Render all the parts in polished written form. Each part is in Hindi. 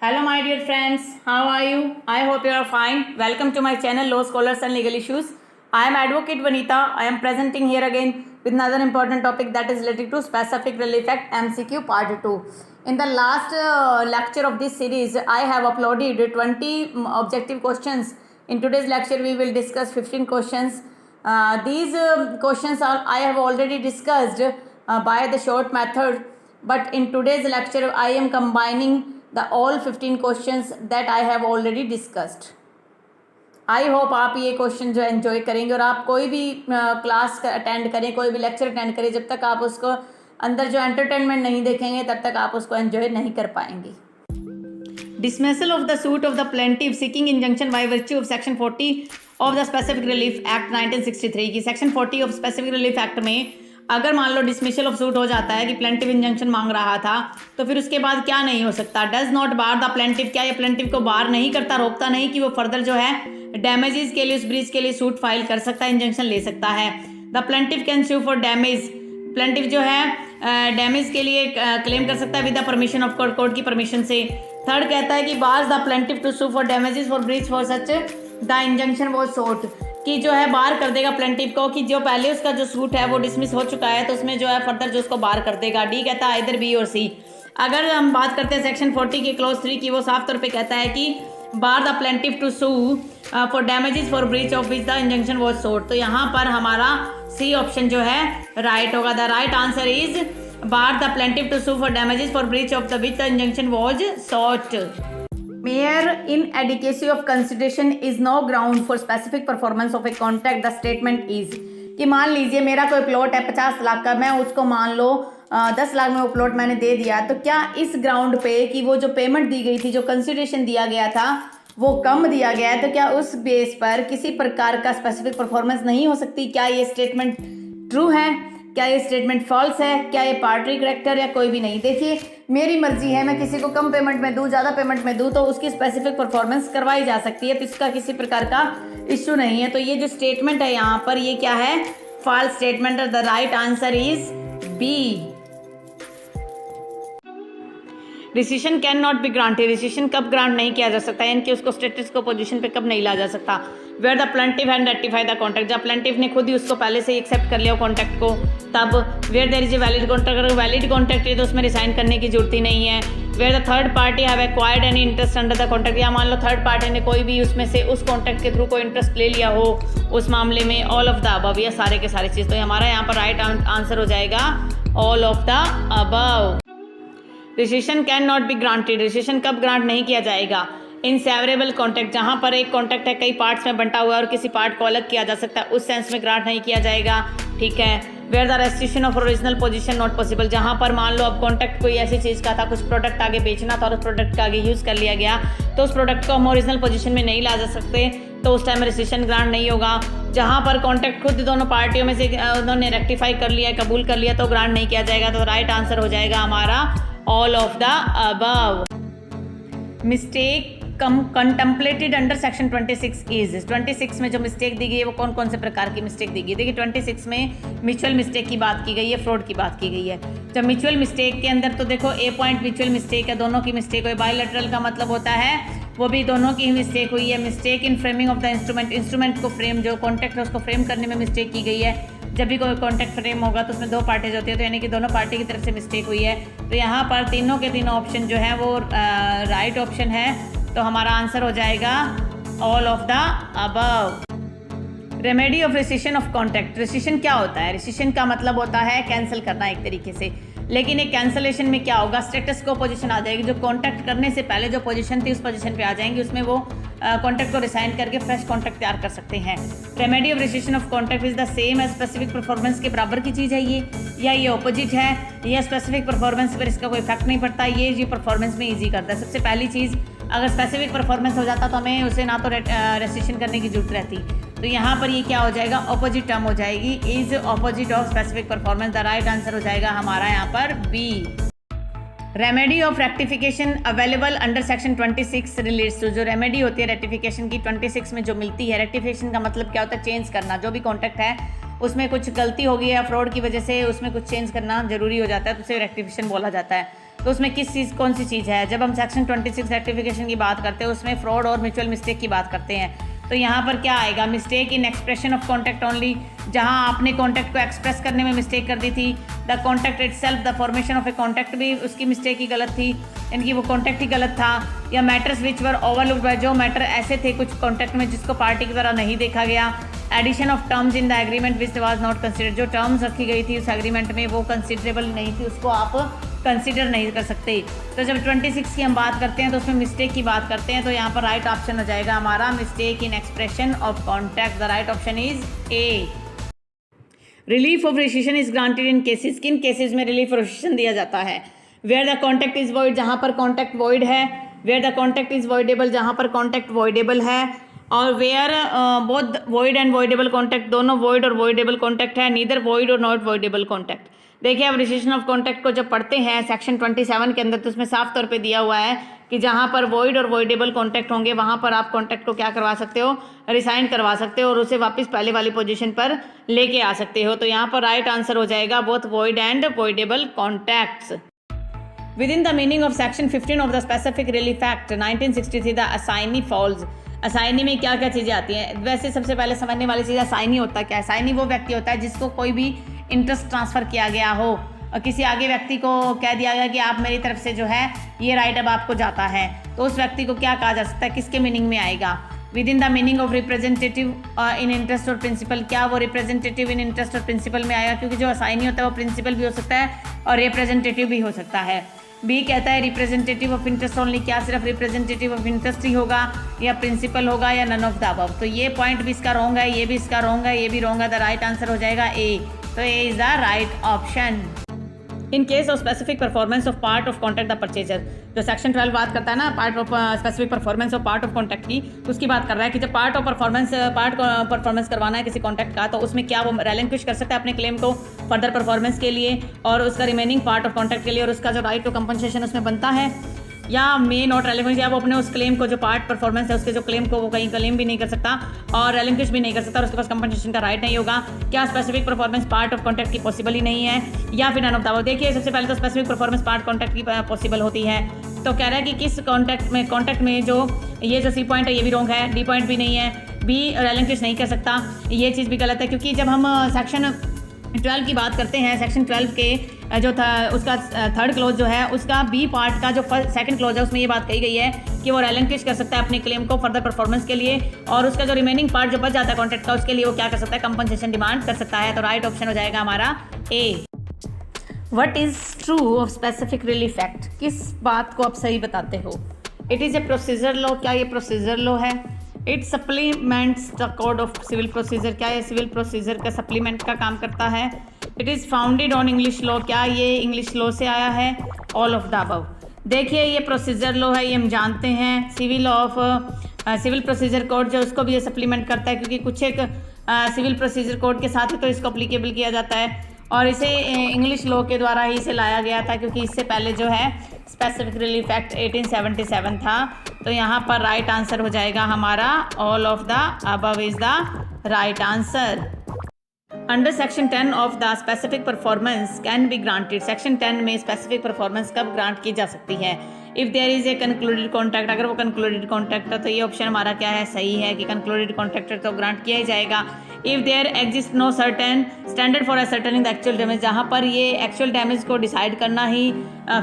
Hello my dear friends, how are you? I hope you are fine. Welcome to my channel Law Scholars and Legal Issues. I am Advocate Vanita. I am presenting here again with another important topic that is related to Specific Relief Act MCQ Part 2. In the last lecture of this series, I have uploaded 20 objective questions. In today's lecture, we will discuss 15 questions. These questions I have already discussed by the short method, but in today's lecture, I am combining the all 15 questions that I have already discussed. I hope आप ये क्वेश्चन जो एंजॉय करेंगे और आप कोई भी क्लास अटेंड करें, कोई भी लेक्चर अटेंड करें, जब तक आप उसको अंदर जो एंटरटेनमेंट नहीं देखेंगे तब तक आप उसको एंजॉय नहीं कर पाएंगे. Dismissal of the suit of the plaintiff seeking injunction by virtue of section 40 of the Specific Relief Act 1963 की section 40 of Specific Relief Act में अगर मान लो डिसमिसल ऑफ सूट हो जाता है कि प्लेंटिव इंजंक्शन मांग रहा था, तो फिर उसके बाद क्या नहीं हो सकता? Does not bar the plaintiff, क्या ये प्लेंटिव को बार नहीं करता, रोकता नहीं कि वो फर्दर जो है डैमेजेस के लिए उस ब्रीच के लिए सूट फाइल कर सकता है, इंजंक्शन ले सकता है. The plaintiff can sue for damage, plaintiff जो है डैमेज के लिए क्लेम कर सकता है with the permission of court, court की परमिशन से. थर्ड कहता है कि bars the plaintiff to sue for damages for breach for such the injunction was sought, कि जो है बार कर देगा प्लेंटिव को कि जो पहले उसका जो सूट है वो डिसमिस हो चुका है, तो उसमें जो है फर्दर जो उसको बार कर देगा. डी कहता है इधर बी और सी. अगर हम बात करते हैं सेक्शन 40 के क्लॉज 3 की, वो साफ तौर पे कहता है कि bar the plaintiff to sue for damages for breach of which the injunction was sought. तो यहाँ पर हमारा सी ऑप्शन जो है राइट होगा. The right answer is bar the plaintiff to sue for damages for breach of the which the injunction was sought. Mere inadequacy of consideration is no ground for specific performance of a contract. The statement is कि मान लीजिए मेरा कोई प्लॉट है 50 लाख का, मैं उसको मान लो 10 लाख में वो प्लॉट मैंने दे दिया, तो क्या इस ग्राउंड पे कि वो जो पेमेंट दी गई थी, जो कंसिडरेशन दिया गया था वो कम दिया गया है, तो क्या उस बेस पर किसी प्रकार का स्पेसिफिक परफॉर्मेंस नहीं हो सकती? क्या ये स्टेटमेंट ट्रू है, क्या ये स्टेटमेंट फॉल्स है, क्या ये पार्टी करेक्टर या कोई भी नहीं? देखिए मेरी मर्जी है, मैं किसी को कम पेमेंट में दूँ, ज़्यादा पेमेंट में दूँ, तो उसकी स्पेसिफिक परफॉर्मेंस करवाई जा सकती है, तो इसका किसी प्रकार का इश्यू नहीं है. तो ये जो स्टेटमेंट है यहाँ पर ये क्या है? False statement. The right answer is B. Decision can not be granted, decision कब ग्रांट नहीं किया जा सकता है, इनकी उसको स्टेटस को पोजीशन पे कब नहीं ला जा सकता? Where the plaintiff had ratify the contract, जब प्लेंटिव ने खुद ही उसको पहले से एक्सेप्ट कर लिया कॉन्ट्रैक्ट को, तब. Where there is a valid contract, अगर वैलिड कॉन्ट्रैक्ट है तो उसमें रिसाइन करने की जरूरत ही नहीं है. Where the third party have acquired any interest under the contract, या मान लो थर्ड पार्टी ने कोई भी उसमें से उस कॉन्ट्रैक्ट के थ्रू कोई इंटरेस्ट ले लिया हो उस मामले में. ऑल ऑफ द अबव, या सारे के सारे चीज़. तो हमारा यहाँ पर राइट आंसर हो जाएगा all of the above. Recession can not be granted, recession कब ग्रांट नहीं किया जाएगा? इन सेवरेबल कॉन्ट्रैक्ट, जहाँ पर एक कॉन्ट्रैक्ट है कई पार्ट्स में बंटा हुआ है और किसी पार्ट को अलग किया जा सकता है, उस सेंस में ग्रांट नहीं किया जाएगा. ठीक है. Where the restriction of original position not possible, जहाँ पर मान लो अब कॉन्ट्रैक्ट कोई ऐसी चीज़ का था, कुछ प्रोडक्ट आगे बेचना था और उस प्रोडक्ट का आगे यूज़ कर लिया गया, तो उस प्रोडक्ट को हम ओरिजिनल पोजीशन में नहीं ला जा सकते, तो उस टाइम रेस्ट्रिक्शन ग्रांट नहीं होगा. जहाँ पर कॉन्ट्रैक्ट खुद दोनों पार्टियों में से उन्होंने रेक्टिफाई कर लिया, कबूल कर लिया, तो ग्रांट नहीं किया जाएगा. तो राइट आंसर हो जाएगा हमारा all of the above. Mistake contemplated under section 26 is, 26 में जो मिस्टेक दी गई है वो कौन कौन से प्रकार की मिस्टेक दी गई है? देखिए 26 में म्यूचुअल मिस्टेक की बात की गई है, फ्रॉड की बात की गई है. जब म्यूचुअल मिस्टेक के अंदर तो देखो ए पॉइंट म्यूचुअल मिस्टेक है, दोनों की मिस्टेक हुई. बायलैटरल का मतलब होता है वो भी दोनों की ही मिस्टेक हुई है. Mistake in framing of the instrument, instrument को फ्रेम, जो कॉन्ट्रैक्ट है उसको फ्रेम करने में मिस्टेक की गई है. जब भी कोई कॉन्ट्रैक्ट फ्रेम होगा तो उसमें दो पार्टीज होती है, तो यानी कि दोनों पार्टी की तरफ से मिस्टेक हुई है. तो यहाँ पर तीनों के तीनों ऑप्शन जो है वो राइट ऑप्शन है, तो हमारा आंसर हो जाएगा all of the above. Remedy of rescission of contract, rescission क्या होता है? रेसिशन का मतलब होता है कैंसिल करना एक तरीके से, लेकिन एक कैंसलेशन में क्या होगा? स्टेटस को पोजीशन आ जाएगी, जो कॉन्ट्रैक्ट करने से पहले जो पोजीशन थी उस पोजीशन पे आ जाएंगी, उसमें वो कॉन्ट्रैक्ट को रिसाइन करके फ्रेश कॉन्ट्रैक्ट तैयार कर सकते हैं. Remedy of rescission of contract is the same as specific performance के बराबर की चीज़ है ये, या ये ऑपोजिट है, या स्पेसिफिक परफॉर्मेंस पर इसका कोई इफेक्ट नहीं पड़ता, ये परफॉर्मेंस में ईजी करता है. सबसे पहली चीज़, अगर स्पेसिफिक परफॉर्मेंस हो जाता तो हमें उसे ना तो रेस्ट्रिक्शन करने की जरूरत रहती, तो यहाँ पर ये क्या हो जाएगा? ऑपोजिट टर्म हो जाएगी, is opposite of specific performance. The right answer हो जाएगा हमारा यहाँ पर B. Remedy of rectification available under section 26 relates to, जो रेमेडी होती है रेक्टिफिकेशन की 26 में जो मिलती है. रेक्टिफिकेशन का मतलब क्या होता है? चेंज करना. जो भी कॉन्ट्रैक्ट है उसमें कुछ गलती हो गई है फ्रॉड की वजह से, उसमें कुछ चेंज करना जरूरी हो जाता है, तो उसे रेक्टिफिकेशन बोला जाता है. तो उसमें किस चीज़ कौन सी चीज़ है? जब हम सेक्शन 26 रेक्टिफिकेशन की बात करते हैं उसमें फ्रॉड और म्यूचुअल मिस्टेक की बात करते हैं। तो यहाँ पर क्या आएगा? Mistake in expression of contact only, जहाँ आपने कॉन्टैक्ट को एक्सप्रेस करने में मिस्टेक कर दी थी। The contact itself, the formation of A contact भी उसकी मिस्टेक ही गलत थी, इनकी वो कॉन्टैक्ट ही गलत था। या matters which were overlooked by, जो मैटर ऐसे थे कुछ कॉन्टैक्ट में जिसको पार्टी की तरह नहीं देखा गया। Addition of terms in the agreement which was not considered, जो टर्म्स रखी गई थी उस एग्रीमेंट में वो कंसिडरेबल नहीं थी, उसको आप कंसिडर नहीं कर सकते। तो जब 26 की हम बात करते हैं तो उसमें मिस्टेक की बात करते हैं, तो यहाँ पर राइट ऑप्शन हो जाएगा हमारा mistake in expression of contact. The right option is A. Relief of rescission is granted in cases, किन केसेस में रिलीफ ऑफ रेसिशन दिया जाता है? Where the contact is void, जहाँ पर कॉन्टैक्ट वॉइड है। Where the contact is voidable, जहाँ पर कॉन्टैक्ट वॉइडेबल है। और where both void and voidable contact, दोनों वॉइड और वॉइडेबल कॉन्टैक्ट है, नीदर वॉइड और नॉट वॉइडेबल कॉन्टैक्ट। देखिए अब रेसिशन ऑफ कॉन्टैक्ट को जब पढ़ते हैं सेक्शन 27 के अंदर तो उसमें साफ तौर पे दिया हुआ है कि जहाँ पर वॉइड और वॉइडेबल कॉन्टैक्ट होंगे वहाँ पर आप कॉन्टैक्ट को क्या करवा सकते हो? रिसाइन करवा सकते हो और उसे वापस पहले वाली पोजीशन पर लेके आ सकते हो। तो यहाँ पर राइट आंसर हो जाएगा both void and voidable contacts. Within the meaning of section 15 of the Specific Relief Act 1963 the assignee falls। Assignee में क्या क्या चीज़ें आती हैं? वैसे सबसे पहले समझने वाली चीज़ असाइनी होता क्या है? असाइनी वो व्यक्ति होता है जिसको कोई भी इंटरेस्ट ट्रांसफ़र किया गया हो और किसी आगे व्यक्ति को कह दिया गया कि आप मेरी तरफ से जो है ये राइट अब आपको जाता है, तो उस व्यक्ति को क्या कहा जा सकता है? किसके मीनिंग में आएगा? With in the meaning of representative in interest और प्रिंसिपल, क्या वो रिप्रेजेंटेटिव इन इंटरेस्ट और प्रिंसिपल में आएगा? क्योंकि जो असाइनी होता है वो प्रिंसिपल भी हो सकता है और रिप्रेजेंटेटिव भी हो सकता है। बी कहता है रिप्रेजेंटेटिव ऑफ इंटरेस्ट ओनली, क्या सिर्फ रिप्रेजेंटेटिव ऑफ इंटरेस्ट ही होगा या प्रिंसिपल होगा या नन ऑफ द अबव? तो ये पॉइंट भी इसका रॉन्ग है, ये भी इसका रॉन्ग है, ये भी रॉन्ग है। द राइट आंसर हो जाएगा ए। तो A is the right option. In case of specific performance of part of contact the purchaser, जो सेक्शन 12 बात करता है ना part of specific performance of part of contract की, तो उसकी बात कर रहा है कि जब पार्ट परफॉर्मेंस करवाना है किसी कॉन्टैक्ट का, तो उसमें क्या वो रेलिंक्विश कर सकता है अपने क्लेम को फर्दर परफॉर्मेंस के लिए और उसका रिमेनिंग पार्ट ऑफ कॉन्टैक्ट के लिए, और उसका जो राइट टू कंपनसेशन उसमें बनता है, या मे नॉट रेलिवेंट, या वो अपने उस क्लेम को जो पार्ट परफॉर्मेंस है उसके जो क्लेम को वो कहीं क्लेम भी नहीं कर सकता और रेलिंक्विश भी नहीं कर सकता और उसके पास कंपनसेशन का राइट नहीं होगा। क्या specific performance part of contract की पॉसिबल ही नहीं है, या फिर नन ऑफ द। देखिए सबसे पहले तो स्पेसिफिक परफॉर्मेंस पार्ट कॉन्टैक्ट की पॉसिबल होती है, तो कह रहा है कि किस कॉन्टैक्ट में जो ये जो सी पॉइंट है ये भी रॉन्ग है, डी पॉइंट भी नहीं है, बी रेलिंक्विश नहीं कर सकता, ये चीज़ भी गलत है। क्योंकि जब हम सेक्शन 12 की बात करते हैं, सेक्शन 12 के जो था उसका थर्ड क्लोज जो है उसका बी पार्ट का जो सेकंड क्लोज है उसमें ये बात कही गई है कि वो रेलिंक्विश कर सकता है अपने क्लेम को फर्दर परफॉर्मेंस के लिए, और उसका जो रिमेनिंग पार्ट जो बच जाता है कॉन्ट्रैक्ट का उसके लिए वो क्या कर सकता है? कंपनसेशन डिमांड कर सकता है। तो राइट ऑप्शन हो जाएगा हमारा A. What is true of specific relief act, किस बात को आप सही बताते हो? It is a procedure law, क्या ये प्रोसीजर लॉ है? It supplements the code of civil procedure, क्या ये सिविल प्रोसीजर का सप्लीमेंट का काम करता है? It is founded on English law, क्या ये इंग्लिश लॉ से आया है? All of the above. देखिए ये प्रोसीजर लॉ है, ये हम जानते हैं। सिविल प्रोसीजर कोड जो उसको भी ये सप्लीमेंट करता है, क्योंकि कुछ एक सिविल प्रोसीजर कोड के साथ ही तो इसको अप्लीकेबल किया जाता है, और इसे इंग्लिश लॉ के द्वारा ही इसे लाया गया था, क्योंकि इससे पहले जो है स्पेसिफिक रिलीफ एक्ट 1877 था। तो यहाँ पर राइट आंसर हो जाएगा हमारा all of the above is the right answer. Under section 10 of the specific performance can be granted, section 10 में स्पेसिफिक परफॉर्मेंस कब ग्रांट की जा सकती है? If there is a concluded contract, अगर वो कंक्लूडेड कॉन्ट्रैक्ट है तो ये ऑप्शन हमारा क्या है? सही है कि कंक्लूडेड कॉन्ट्रैक्ट तो ग्रांट किया ही जाएगा। If there exist no certain standard for ascertaining the actual damage, जहाँ पर ये एक्चुअल डैमेज को डिसाइड करना ही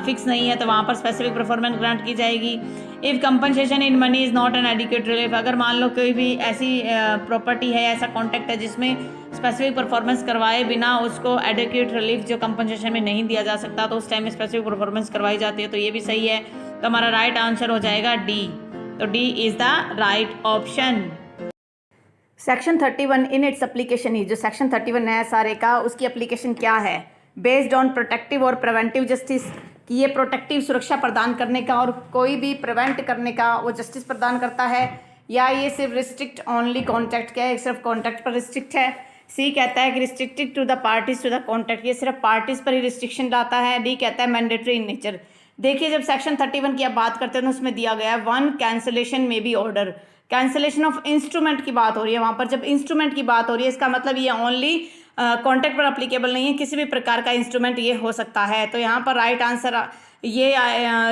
फिक्स नहीं है तो वहाँ पर स्पेसिफिक परफॉर्मेंस ग्रांट की जाएगी। If compensation in money is not an adequate relief, अगर मान लो कोई भी ऐसी प्रॉपर्टी है, ऐसा कॉन्ट्रैक्ट है जिसमें स्पेसिफिक परफॉर्मेंस करवाए बिना उसको एडिक्वेट रिलीफ जो कंपनसेशन में नहीं दिया जा सकता, तो उस टाइम में स्पेसिफिक परफॉर्मेंस करवाई जाती है, तो ये भी सही है। तो हमारा राइट आंसर हो जाएगा डी। तो D is the right option. Section 31 in its application ही, जो सेक्शन 31 है सारे का, उसकी एप्लीकेशन क्या है? बेस्ड ऑन प्रोटेक्टिव और प्रिवेंटिव जस्टिस, कि ये प्रोटेक्टिव सुरक्षा प्रदान करने का और कोई भी प्रिवेंट करने का वो जस्टिस प्रदान करता है, या ये सिर्फ रिस्ट्रिक्ट ओनली कॉन्ट्रैक्ट, क्या है सिर्फ कॉन्ट्रैक्ट पर रिस्ट्रिक्ट है? सी कहता है कि restricted to the parties to the contract, ये सिर्फ पार्टीज पर ही रिस्ट्रिक्शन लाता है। डी कहता है मैंडेटरी इन नेचर। देखिए जब सेक्शन 31 की आप बात करते हैं तो उसमें दिया गया है वन कैंसिलेशन में B order, cancellation of instrument की बात हो रही है वहाँ पर। जब इंस्ट्रूमेंट की बात हो रही है इसका मतलब ये ओनली कॉन्ट्रैक्ट पर अप्लीकेबल नहीं है, किसी भी प्रकार का इंस्ट्रूमेंट ये हो सकता है। तो यहाँ पर राइट आंसर ये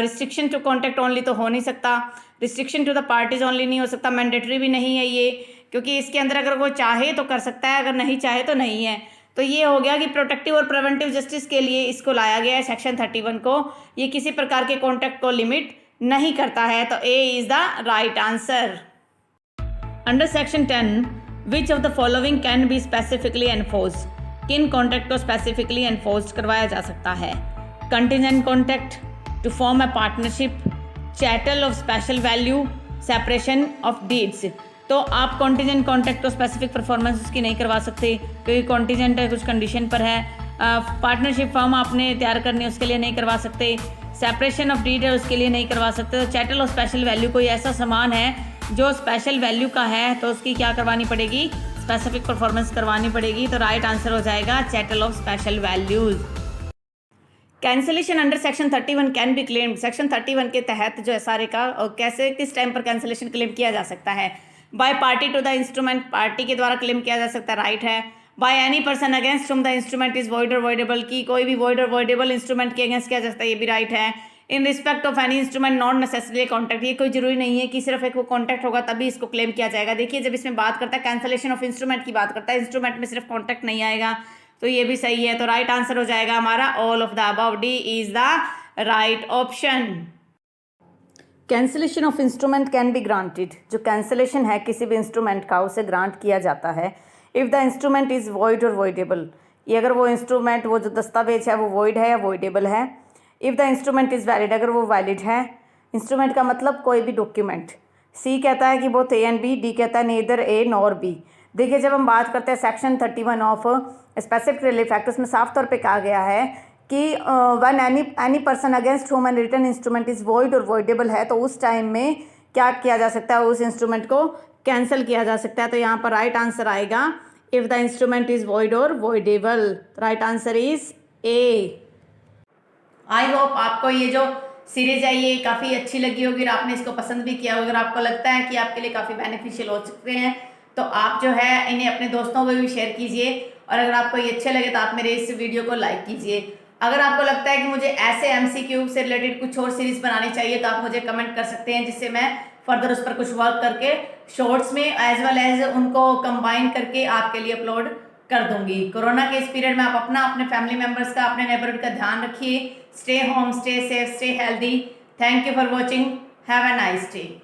रिस्ट्रिक्शन टू कॉन्टैक्ट ओनली तो हो नहीं सकता, restriction to the parties only नहीं हो सकता, मैंडेटरी भी नहीं है ये, क्योंकि इसके अंदर अगर वो चाहे तो कर सकता है, अगर नहीं चाहे तो नहीं है। तो ये हो गया कि प्रोटेक्टिव और प्रिवेंटिव जस्टिस के लिए इसको लाया गया है सेक्शन 31 को। ये किसी प्रकार के कॉन्टैक्ट को लिमिट नहीं करता है, तो A is the right answer. Under section 10 which of the following can be specifically enforced, किन कॉन्टैक्ट को स्पेसिफिकली एनफोर्स्ड करवाया जा सकता है? Contingent contact, to form a partnership, chattel of special value, separation of deeds. तो आप कॉन्टिजेंट कॉन्टैक्ट तो स्पेसिफिक परफॉर्मेंस उसकी नहीं करवा सकते क्योंकि कॉन्टिजेंट है, कुछ कंडीशन पर है। पार्टनरशिप फॉर्म आपने तैयार करनी है, उसके लिए नहीं करवा सकते। सेपरेशन ऑफ डीड है, उसके लिए नहीं करवा सकते। तो चैटल ऑफ स्पेशल वैल्यू कोई ऐसा सामान है जो स्पेशल वैल्यू का है, तो उसकी क्या करवानी पड़ेगी? स्पेसिफिक परफॉर्मेंस करवानी पड़ेगी। तो राइट आंसर हो जाएगा chattel of special values. Cancellation under section 31 can be claimed, section 31 के तहत जो एस आर ए का कैसे किस टाइम पर कैंसिलेशन क्लेम किया जा सकता है? By party to the instrument, party के द्वारा क्लेम किया जा सकता है, राइट है। By any person against whom the instrument is void और वॉइडेबल, की कोई भी वॉइड और वॉइडेबल इंस्ट्रूमेंट के अगेंस्ट किया जा सकता है, ये भी राइट है। In respect of any instrument not necessary contact, ये कोई जरूरी नहीं है कि सिर्फ एक वो कॉन्टैक्ट होगा तभी इसको क्लेम किया जाएगा। देखिए जब इसमें बात करता है कैंसिलेशन ऑफ इंस्ट्रूमेंट की बात करता है, इंस्ट्रूमेंट में सिर्फ कॉन्टैक्ट नहीं आएगा, तो ये भी सही है। तो राइट आंसर हो जाएगा हमारा all of the above, D is the right option. Cancellation of instrument can be granted, जो कैंसिलेशन है किसी भी इंस्ट्रूमेंट का उसे ग्रांट किया जाता है if the instrument is void और वॉइडेबल, ये अगर वो इंस्ट्रूमेंट वो जो दस्तावेज है वो वॉइड है या वॉइडेबल है। If the instrument is valid, अगर वो वैलिड है। इंस्ट्रूमेंट का मतलब कोई भी डॉक्यूमेंट। सी कहता है कि both A and B, D कहता है नेदर ए नॉर बी। देखिए जब हम बात करते हैं section 31 of specific relief Act, उसमें साफ तौर पे कहा गया है कि one any person against whom an written instrument is void और वॉइडेबल है, तो उस टाइम में क्या किया जा सकता है? उस इंस्ट्रूमेंट को कैंसिल किया जा सकता है। तो यहाँ पर राइट आंसर आएगा if the instrument is void और voidable. Right answer is A. I hope आपको ये जो सीरीज है ये काफ़ी अच्छी लगी होगी और आपने इसको पसंद भी किया होगा। अगर आपको लगता है कि आपके लिए काफ़ी बेनिफिशियल हो सकते हैं तो आप जो है इन्हें अपने दोस्तों को भी शेयर कीजिए, और अगर आपको ये अच्छे लगे तो आप मेरे इस वीडियो को लाइक कीजिए। अगर आपको लगता है कि मुझे ऐसे MCQ से रिलेटेड कुछ और सीरीज बनानी चाहिए तो आप मुझे कमेंट कर सकते हैं, जिससे मैं फर्दर उस पर कुछ वर्क करके शॉर्ट्स में एज वेल एज उनको कंबाइन करके आपके लिए अपलोड कर दूंगी। कोरोना के इस पीरियड में आप अपना, अपने फैमिली मेम्बर्स का, अपने नेबरहुड का ध्यान रखिए। Stay home, stay safe, stay healthy. Thank you for watching. Have a nice day.